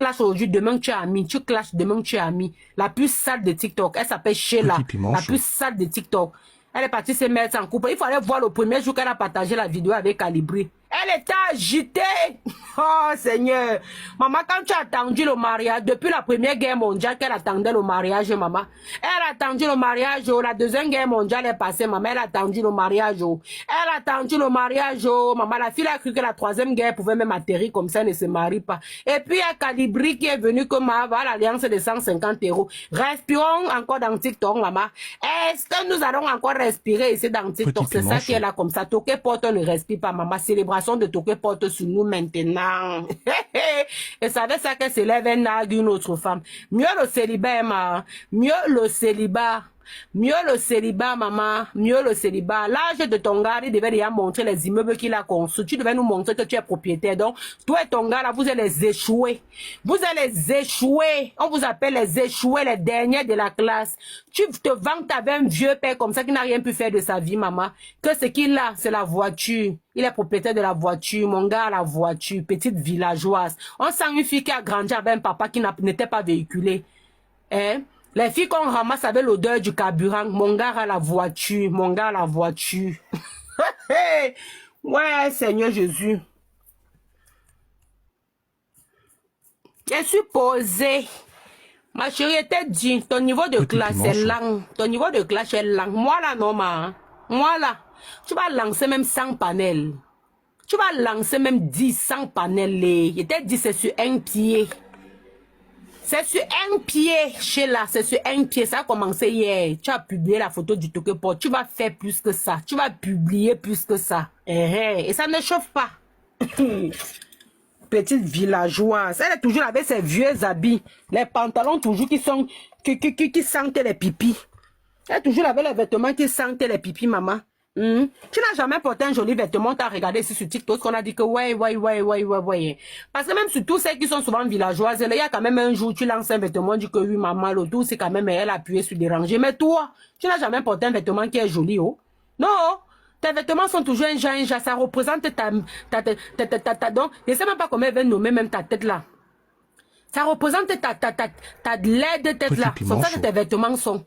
clashes aujourd'hui, demain tu es ami. Tu clashes, demain tu es ami. La plus sale de TikTok, elle s'appelle Sheila. La plus sale de TikTok. Elle est partie se mettre en couple. Il fallait voir le premier jour qu'elle a partagé la vidéo avec Calibri. Elle était agitée. Oh Seigneur. Maman, quand tu as attendu le mariage, depuis la première guerre mondiale qu'elle attendait le mariage, maman. Elle a attendu le mariage. La deuxième guerre mondiale est passée, maman. Elle a attendu le mariage. Elle a attendu le mariage. Maman, la fille a cru que la troisième guerre pouvait même atterrir comme ça, elle ne se marie pas. Et puis il y a Calibri qui est venu comme avoir l'alliance de 150 €. Respirons encore dans TikTok, maman. Est-ce que nous allons encore respirer ici dans TikTok? C'est ça qui est là comme ça. Toqué porte ne respire pas, maman. Célébration de Toqué porte sur nous maintenant. Et ça veut ça qu'elle s'élève un âge d'une autre femme. Mieux le célibat, maman. Mieux le célibat. Mieux le célibat, maman. Mieux le célibat. L'âge de ton gars, il devait déjà montrer les immeubles qu'il a construits. Tu devais nous montrer que tu es propriétaire. Donc, toi et ton gars, là, vous allez les échouer. Vous allez les échouer. On vous appelle les échoués, les derniers de la classe. Tu te vantes avec un vieux père comme ça qui n'a rien pu faire de sa vie, maman. Que ce qu'il a, c'est la voiture. Il est propriétaire de la voiture. Mon gars a la voiture. Petite villageoise. On sent une fille qui a grandi avec un papa qui n'était pas véhiculé. Hein? Les filles qu'on ramasse avec l'odeur du carburant, mon gars a la voiture, mon gars a la voiture. Ouais, Seigneur Jésus. Je suis posée. Ma chérie était dit, ton niveau de classe est lent. Ton niveau de classe est lent. Moi là, non, ma. Moi là, tu vas lancer même 100 panels. Tu vas lancer même 10, 100 panels. Il était dit, c'est sur un pied. C'est sur un pied, Sheila, c'est sur un pied. Ça a commencé hier. Tu as publié la photo du Toqué Porte. Tu vas faire plus que ça. Tu vas publier plus que ça. Et ça ne chauffe pas. Petite villageoise. Elle est toujours avec ses vieux habits. Les pantalons toujours qui sentent les pipis. Elle est toujours avec les vêtements qui sentent les pipis, maman. Tu n'as jamais porté un joli vêtement, tu as regardé ici sur TikTok, qu'on a dit que ouais. Parce que même sur tous celles qui sont souvent villageoises, il y a quand même un jour, tu lances un vêtement, tu dis que oui, maman, le tout, c'est quand même elle a appuyé sur déranger. Mais toi, tu n'as jamais porté un vêtement qui est joli, oh. Non, tes vêtements sont toujours un genre, ça représente donc, je ne sais même pas comment elle va nommer même ta tête là. Ça représente ta laide tête là. C'est ça que tes vêtements sont.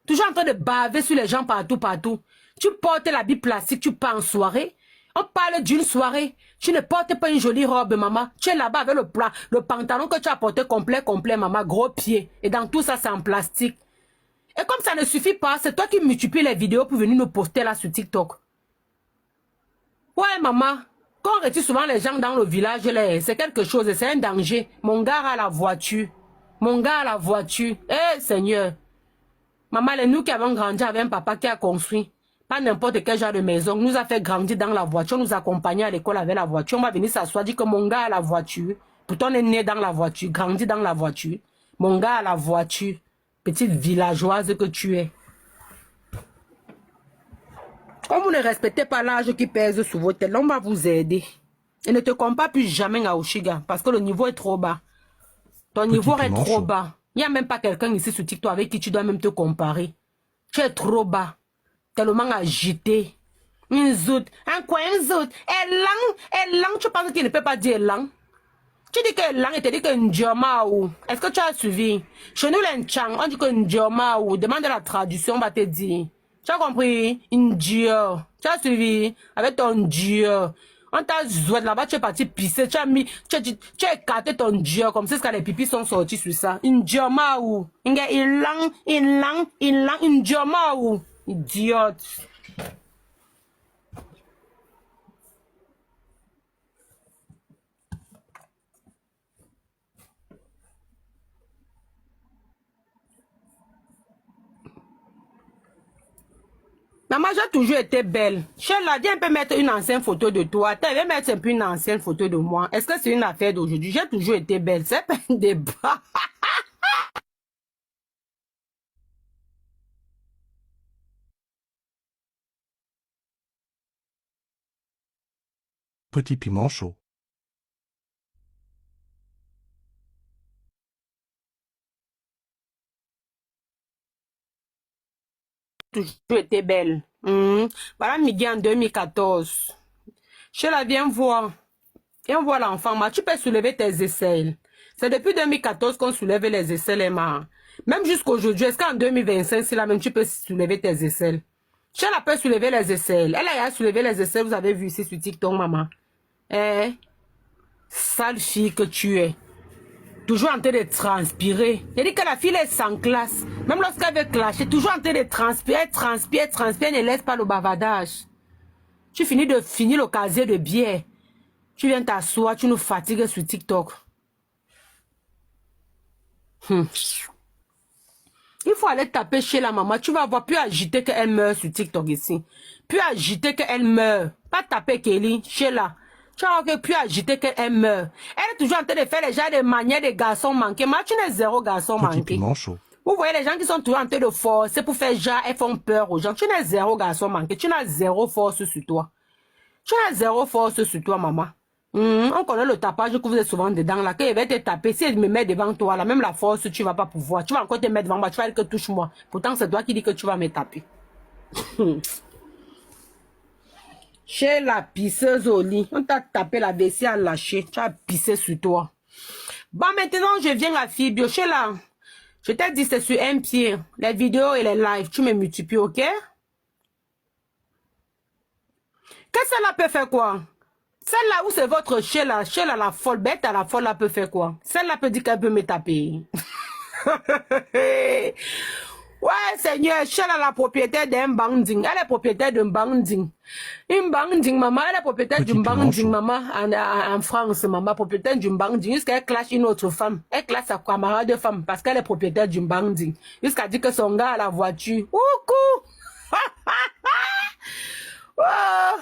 Toujours en train de baver sur les gens partout. Tu portes l'habit plastique, tu pars en soirée. On parle d'une soirée. Tu ne portes pas une jolie robe, maman. Tu es là-bas avec le pantalon que tu as porté complet, maman. Gros pied. Et dans tout ça, c'est en plastique. Et comme ça ne suffit pas, c'est toi qui multiplies les vidéos pour venir nous poster là sur TikTok. Ouais, maman. Quand on retire souvent les gens dans le village, c'est quelque chose, c'est un danger. Mon gars a la voiture. Eh, Seigneur. Maman, c'est nous qui avons grandi avec un papa qui a construit. Pas n'importe quel genre de maison. Nous a fait grandir dans la voiture. Nous accompagner à l'école avec la voiture. On va venir s'asseoir, dire que mon gars a la voiture. Pourtant, on est né dans la voiture, grandi dans la voiture. Mon gars a la voiture. Petite villageoise que tu es. Comme vous ne respectez pas l'âge qui pèse sur votre tête, on va vous aider. Et ne te compare plus jamais à Oshiga. Parce que le niveau est trop bas. Ton niveau est trop bas. Il n'y a même pas quelqu'un ici sur TikTok avec qui tu dois même te comparer. Tu es trop bas. Tellement agité. Un zout. Un quoi, un zout. Elang, tu penses qu'il ne peut pas dire elang? Tu dis que elang et tu dis que ndjoma ou. Est-ce que tu as suivi? Chez nous, l'enchang, on dit que ndjoma ou. Demande la traduction, on va te dire. Tu as compris? Ndjio. Tu as suivi? Avec ton ndjio. On t'a zoué là-bas, tu es parti pisser. Tu as écarté ton ndjio. Comme c'est ce que les pipis sont sortis sur ça. Ndjoma ou. Elang, ndjoma ou. Idiote. Maman, j'ai toujours été belle. Sheila, dis un peu mettre une ancienne photo de toi. Tu veux mettre un peu une ancienne photo de moi. Est-ce que c'est une affaire d'aujourd'hui? J'ai toujours été belle. C'est pas un débat. Petit piment chaud. Toujours été belle. Voilà midi en 2014. Sheila, viens voir. Viens voir l'enfant. Tu peux soulever tes aisselles. C'est depuis 2014 qu'on soulève les aisselles, Emma. Même jusqu'aujourd'hui, est-ce qu'en 2025, si là même tu peux soulever tes aisselles? Sheila peut soulever les aisselles. Elle a soulevé les aisselles, vous avez vu ici sur TikTok, maman. Eh, sale fille que tu es. Toujours en train de transpirer. Elle dit que la fille est sans classe. Même lorsqu'elle veut clasher, toujours en train de transpirer, elle ne laisse pas le bavardage. Tu finis de finir le casier de bière. Tu viens t'asseoir, tu nous fatigues sur TikTok. Il faut aller taper chez la maman. Tu vas voir, plus agiter qu'elle meurt sur TikTok ici. Plus agiter qu'elle meurt. Pas taper Kelly, chez la. Tu vas voir que plus agiter qu'elle meurt. Elle est toujours en train de faire les gens de manière de garçons manqués. Mais tu n'es zéro garçon manqué. Vous voyez les gens qui sont toujours en train de forcer pour faire genre, elles font peur aux gens. Tu n'es zéro garçon manqué. Tu n'as zéro force sur toi. Tu n'as zéro force sur toi, maman. On connaît le tapage que vous êtes souvent dedans là, qu'il va te taper. Si elle me met devant toi là, même la force, tu vas pas pouvoir. Tu vas encore te mettre devant moi, tu vas dire que touche-moi. Pourtant, c'est toi qui dis que tu vas me taper. Chez la pisseuse au lit, on t'a tapé la vessie à lâcher. Tu as pissé sur toi. Bon, maintenant, je viens à Fibio. Chez la, je t'ai dit c'est sur un pied. Les vidéos et les lives, tu me multiplies, ok? Qu'est-ce que celle-là peut faire quoi? Celle-là où c'est votre Sheila la folle bête, la folle là peut faire quoi? Celle-là peut dire qu'elle peut me taper. Ouais, Seigneur, Sheila la propriétaire d'un banding. Elle est propriétaire d'un banding. Une banding, maman, elle est propriétaire d'une banding, maman, en France, maman, propriétaire d'une banding. Jusqu'à elle clash une autre femme. Elle clash sa camarade de femme parce qu'elle est propriétaire d'une banding. Jusqu'à dire que son gars a la voiture. Coucou! Oh!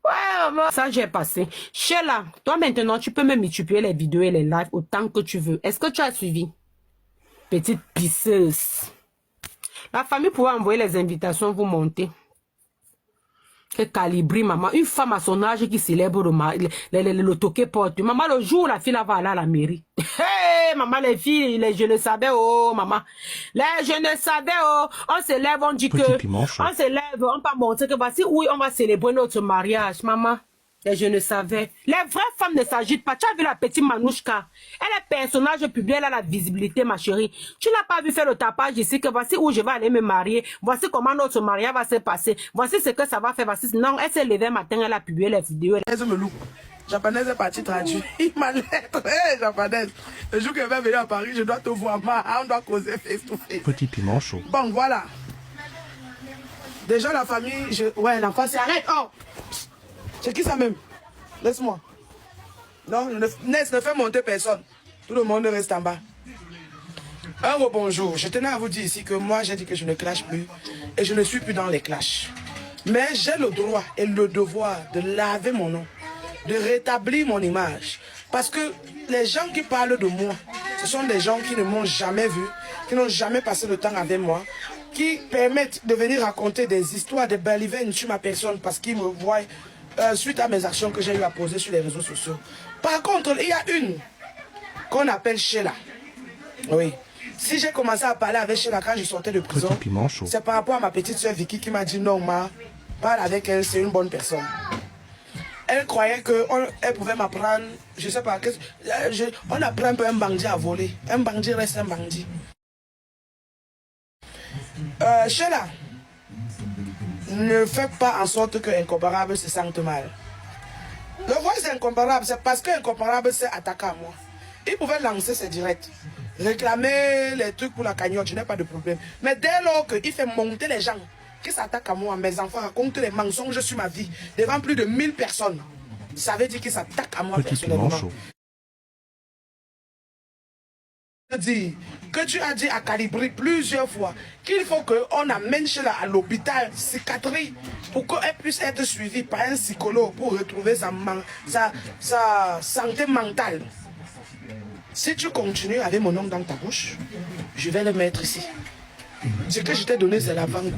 Ouais, maman. Ça, j'ai passé. Sheila, toi maintenant, tu peux me multiplier les vidéos et les lives autant que tu veux. Est-ce que tu as suivi? Petite pisseuse. La famille pourrait envoyer les invitations, vous montez. Que calibri, maman. Une femme à son âge qui célèbre le toqué porte. Maman, le jour où la fille va aller à la mairie. Hey, maman, les filles, je le savais, oh, maman. Je ne savais, oh. On se lève, on dit que. On se lève, on va montrer que voici, oui, on va célébrer notre mariage, maman. Et je ne savais. Les vraies femmes ne s'agitent pas. Tu as vu la petite Manouchka? Elle est personnage public, elle a la visibilité, ma chérie. Tu n'as pas vu faire le tapage ici, que voici où je vais aller me marier. Voici comment notre mariage va se passer. Voici ce que ça va faire. Voici... Non, elle s'est levée matin, elle a publié les vidéos. Elle me loue. Japonaise est partie traduire. Ma lettre, hey, japonaise. Le jour qu'elle va venir à Paris, je dois te voir. On doit causer face to face. Petit piment chaud. Bon, voilà. Déjà, la famille, ouais, l'enfant, c'est arrête. Oh! C'est qui ça même? Laisse-moi. Non, Ness, ne fais monter personne. Tout le monde reste en bas. Un bonjour. Je tenais à vous dire ici que moi, j'ai dit que je ne clash plus. Et je ne suis plus dans les clashs. Mais j'ai le droit et le devoir de laver mon nom. De rétablir mon image. Parce que les gens qui parlent de moi, ce sont des gens qui ne m'ont jamais vu, qui n'ont jamais passé le temps avec moi, qui permettent de venir raconter des histoires de balivernes sur ma personne parce qu'ils me voient suite à mes actions que j'ai eu à poser sur les réseaux sociaux. Par contre, il y a une qu'on appelle Sheila. Oui. Si j'ai commencé à parler avec Sheila quand je sortais de prison, c'est par rapport à ma petite soeur Vicky qui m'a dit non, ma, parle avec elle, c'est une bonne personne. Elle croyait qu'elle pouvait m'apprendre, je sais pas, on apprend un peu un bandit à voler. Un bandit reste un bandit. Sheila, ne fais pas en sorte que Incomparable se sente mal. Le voice d'Incomparable, c'est parce que Incomparable s'est attaqué à moi. Il pouvait lancer ses directs, réclamer les trucs pour la cagnotte, je n'ai pas de problème. Mais dès lors qu'il fait monter les gens qui s'attaquent à moi, mes enfants racontent les mensonges sur ma vie devant plus de 1000 personnes, ça veut dire qu'il s'attaque à moi personnellement. Que tu as dit à Calibri plusieurs fois qu'il faut qu'on amène Sheila à l'hôpital psychiatrique pour qu'elle puisse être suivie par un psychologue pour retrouver sa santé mentale. Si tu continues avec mon nom dans ta bouche, je vais le mettre ici. Ce que je t'ai donné, c'est l'avant-goût.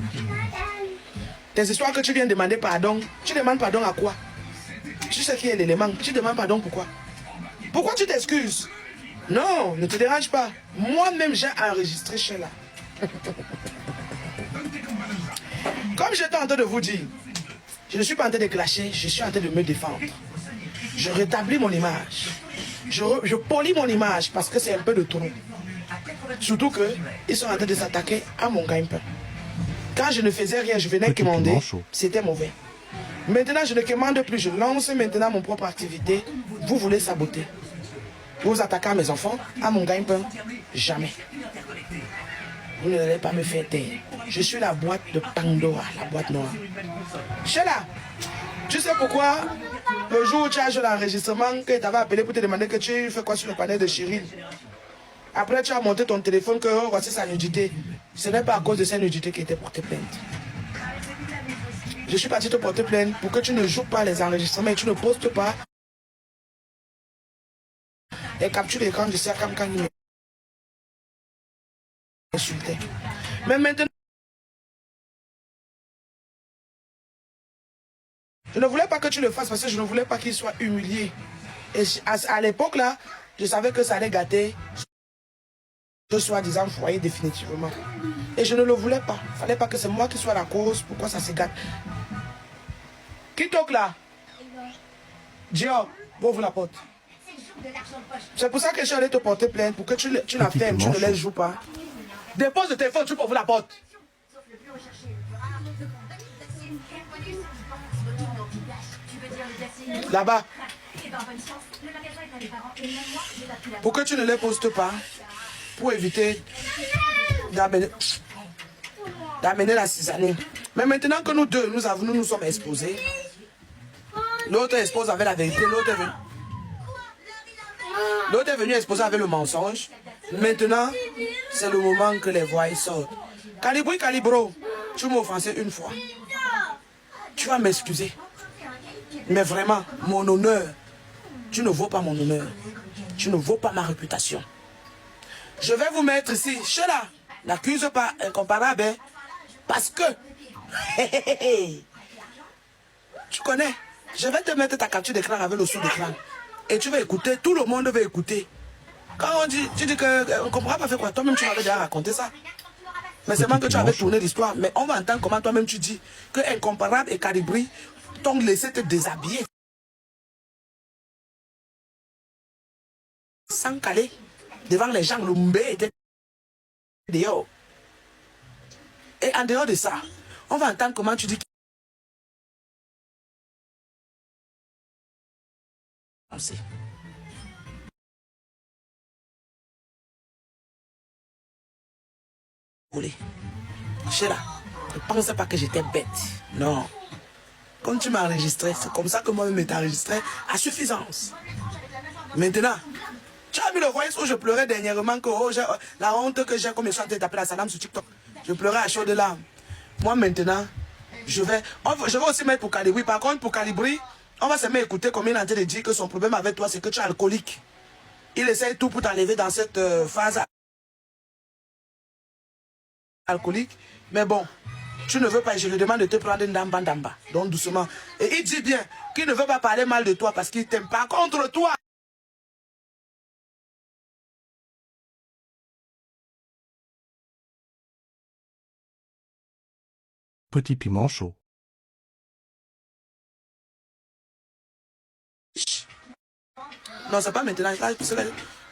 Tes histoires que tu viens demander pardon, tu demandes pardon à quoi? Tu sais qui est l'élément, tu demandes pardon pourquoi? Pourquoi tu t'excuses? Non, ne te dérange pas. Moi-même, j'ai enregistré Sheila. Comme j'étais en train de vous dire, je ne suis pas en train de clasher, je suis en train de me défendre. Je rétablis mon image. je polis mon image parce que c'est un peu de trop. Surtout qu'ils sont en train de s'attaquer à mon gagne-pain. Quand je ne faisais rien, je venais commander, c'était mauvais. Maintenant, je ne commande plus, je lance maintenant mon propre activité. Vous voulez saboter. Vous attaquez à mes enfants, à mon gagne-pain, jamais. Vous n'allez pas me faire taire. Je suis la boîte de Pandora, la boîte noire. Sheila, tu sais pourquoi le jour où tu as joué l'enregistrement, que tu avais appelé pour te demander que tu fais quoi sur le panel de Chirine. Après, tu as monté ton téléphone que oh, voici sa nudité. Ce n'est pas à cause de sa nudité qui était portée plainte. Je suis parti te porter plainte pour que tu ne joues pas les enregistrements et tu ne postes pas les captures d'écran de Siakam quand il m'insultait. Mais maintenant, je ne voulais pas que tu le fasses parce que je ne voulais pas qu'il soit humilié. Et à l'époque là, je savais que ça allait gâter ce soi-disant foyer définitivement. Et je ne le voulais pas. Il ne fallait pas que c'est moi qui sois la cause pourquoi ça se gâte. Qui toque là? Dior, ouvre la porte. C'est pour ça que je suis allé te porter plainte, pour que tu la fermes, tu ne laisses jouer pas. Dépose le téléphone, tu peux ouvrir la porte. Là-bas. Pour que tu ne les postes pas, pour éviter d'amener la cisaille. Mais maintenant que nous deux, nous sommes exposés, l'autre expose avec la vérité, l'autre est venu exposer avec le mensonge. Maintenant, c'est le moment que les voix sortent. Calibro, tu m'as offensé une fois. Tu vas m'excuser. Mais vraiment, mon honneur, tu ne vaux pas mon honneur. Tu ne vaux pas ma réputation. Je vais vous mettre ici. Sheila, n'accuse pas incomparable. Hein, parce que... tu connais. Je vais te mettre ta capture d'écran avec le son d'écran. Et tu vas écouter. Tout le monde va écouter. Quand on dit, tu dis qu'on ne comprend pas fait quoi. Toi-même, tu m'avais déjà raconté ça. Mais c'est moi que tu avais tourné l'histoire. Mais on va entendre comment toi-même tu dis que Incomparable et Calibri t'ont laissé te déshabiller. Sans caler. Devant les gens, le mbé était dehors. Et en dehors de ça, on va entendre comment tu dis que... Sheila, ne pense pas que j'étais bête. Non. Comme tu m'as enregistré, c'est comme ça que moi-même m'étais enregistré à suffisance. Maintenant, tu as vu le voice où je pleurais dernièrement que oh, la honte que j'ai comme je suis en train de taper la salam sur TikTok. Je pleurais à chaud de larmes. Moi maintenant, je vais aussi mettre pour Calibri. Par contre, pour Calibri, on va se mettre écouter comme il est en train de dire que son problème avec toi, c'est que tu es alcoolique. Il essaie tout pour t'enlever dans cette phase alcoolique. Mais bon, tu ne veux pas, je lui demande de te prendre une damba. Donc doucement. Et il dit bien qu'il ne veut pas parler mal de toi parce qu'il t'aime pas contre toi. Petit piment chaud. Non, c'est pas maintenant.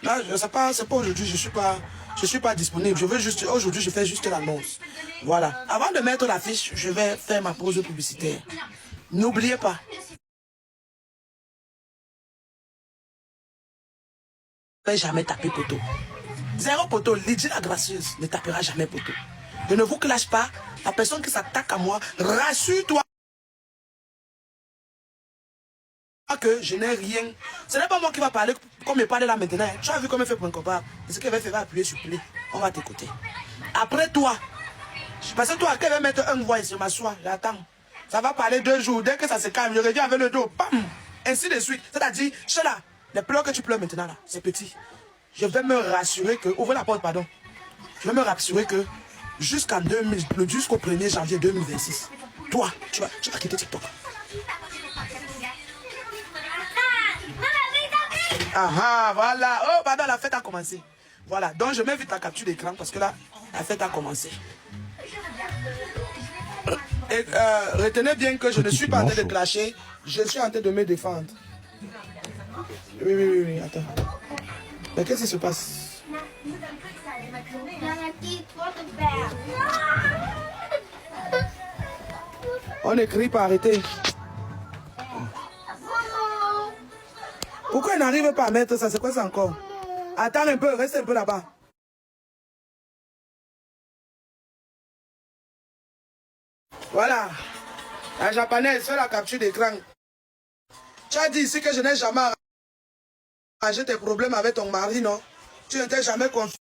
Là, c'est pas aujourd'hui. Je suis pas disponible. Je veux juste aujourd'hui, je fais juste l'annonce. Voilà. Avant de mettre l'affiche, je vais faire ma pause publicitaire. N'oubliez pas. Ne jamais taper poteau. Zéro poteau. Lydie la gracieuse ne tapera jamais poteau. Je ne vous clash pas. La personne qui s'attaque à moi, rassure-toi que je n'ai rien. Ce n'est pas moi qui va parler comme je parle là maintenant. Tu as vu comment il fait pour Incomparable. Ce qu'il va faire, va appuyer sur play. On va t'écouter. Après toi, parce que toi, quand il va mettre un voix, je m'assois, j'attends. Ça va parler 2 jours. Dès que ça se calme, je reviens avec le dos. Bam! Ainsi de suite. C'est-à-dire, Sheila, les pleurs que tu pleures maintenant là, c'est petit. Je vais me rassurer que. Ouvrez la porte, pardon. Je vais me rassurer que jusqu'au 1er janvier 2026, toi, tu vas quitter TikTok. Ah, voilà. Oh, pardon, la fête a commencé. Voilà. Donc, je mets vite la capture d'écran parce que là, la fête a commencé. Et retenez bien que je ne suis pas en train de clasher. Je suis en train de me défendre. Oui, attends. Mais qu'est-ce qui se passe? On écrit pour arrêter. Pourquoi il n'arrive pas à mettre ça? C'est quoi ça encore? Attends un peu, reste un peu là-bas. Voilà. La japonaise fait la capture d'écran. Tu as dit ici que je n'ai jamais arrangé tes problèmes avec ton mari, non? Tu ne t'es jamais confié.